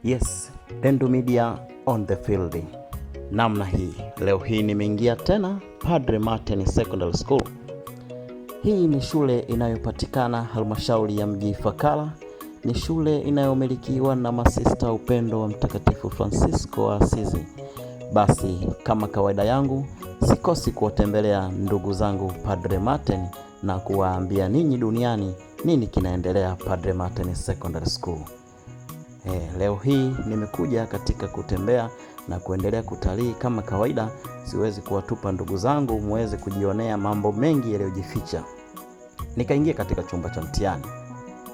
Yes, Dendo Media on the field. Namna hii, leo hii nimeingia tena Padre Martin Secondary School. Hii ni shule inayopatikana halmashauri ya mji Ifakara. Ni shule inayomilikiwa na masista upendo wa Mtakatifu Francisco wa Asizi. Basi kama kawaida yangu, sikosi kuwatembelea ndugu zangu Padre Martin na kuwaambia ninyi duniani nini kinaendelea Padre Martin Secondary School. Leo hii nimekuja katika kutembea na kuendelea kutalii kama kawaida. Siwezi kuwatupa ndugu zangu muweze kujionea mambo mengi yaliyojificha. Nikaingia katika chumba cha mtihani.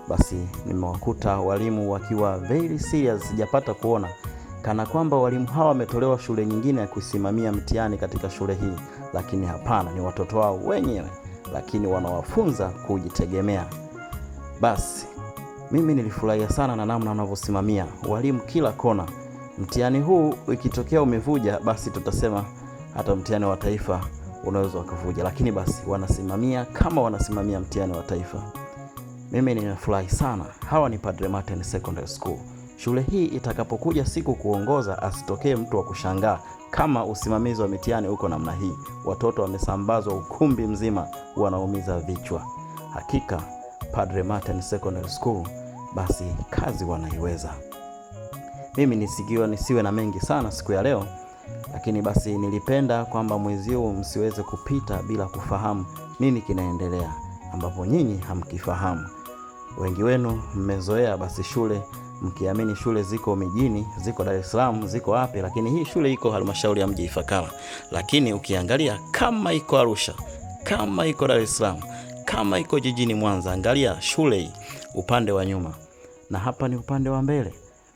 Basi nimewakuta walimu wakiwa very serious. Sijapata kuona kana kwamba walimu hawa wametolewa shule nyingine ya kusimamia mtihani katika shule hii, lakini hapana, ni watoto wao wenyewe, lakini wanawafunza kujitegemea. Basi mimi nilifurahia sana na namna wanavyosimamia walimu kila kona. Mtihani huu ikitokea umevuja, basi tutasema hata mtihani wa taifa unaweza ukavuja, lakini basi wanasimamia kama wanasimamia mtihani wa taifa. Mimi ninafurahi sana. Hawa ni Padre Martin Secondary School. Shule hii itakapokuja siku kuongoza, asitokee mtu wa kushangaa kama usimamizi wa mitihani uko namna hii. Watoto wamesambazwa ukumbi mzima, wanaumiza vichwa. Hakika Padre Martin Secondary School, basi kazi wanaiweza. Mimi nisiwe na mengi sana siku ya leo, lakini basi nilipenda kwamba mwezi huu msiweze kupita bila kufahamu nini kinaendelea ambapo nyinyi hamkifahamu. Wengi wenu mmezoea basi shule, mkiamini shule ziko mijini, ziko Dar es Salaam, ziko wapi, lakini hii shule iko halmashauri ya mji Ifakara. Lakini ukiangalia kama iko Arusha, kama iko Dar es Salaam, kama iko jijini Mwanza, angalia shule hii upande wa nyuma na hapa ni upande wa mbele.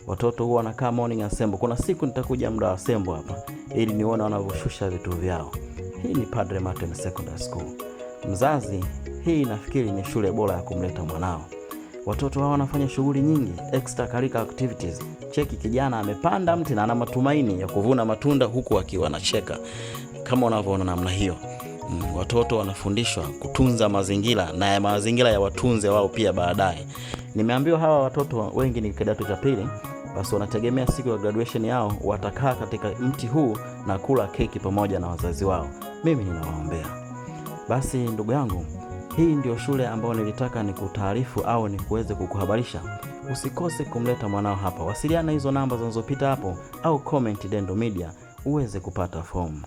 Watoto huwa wanakaa morning assembly. Kuna siku nitakuja muda wa assembly hapa ili nione wanavyoshusha vitu vyao. Hii ni Padre Martin Secondary School. Mzazi, hii nafikiri ni shule bora ya kumleta mwanao. Watoto hao wanafanya shughuli nyingi, extracurricular activities. Cheki kijana amepanda mti na ana matumaini ya kuvuna matunda huku akiwa anacheka. Kama unavyoona namna hiyo. Watoto wanafundishwa kutunza mazingira na ya mazingira ya watunze wao pia baadaye. Nimeambiwa hawa watoto wengi ni kidato cha pili, basi wanategemea siku ya graduation yao watakaa katika mti huu na kula keki pamoja na wazazi wao. Mimi ninawaombea. Basi ndugu yangu, hii ndio shule ambayo nilitaka nikutaarifu au nikuweze kukuhabarisha. Usikose kumleta mwanao hapa. Wasiliana hizo namba zinazopita hapo au comment Dendo Media uweze kupata fomu.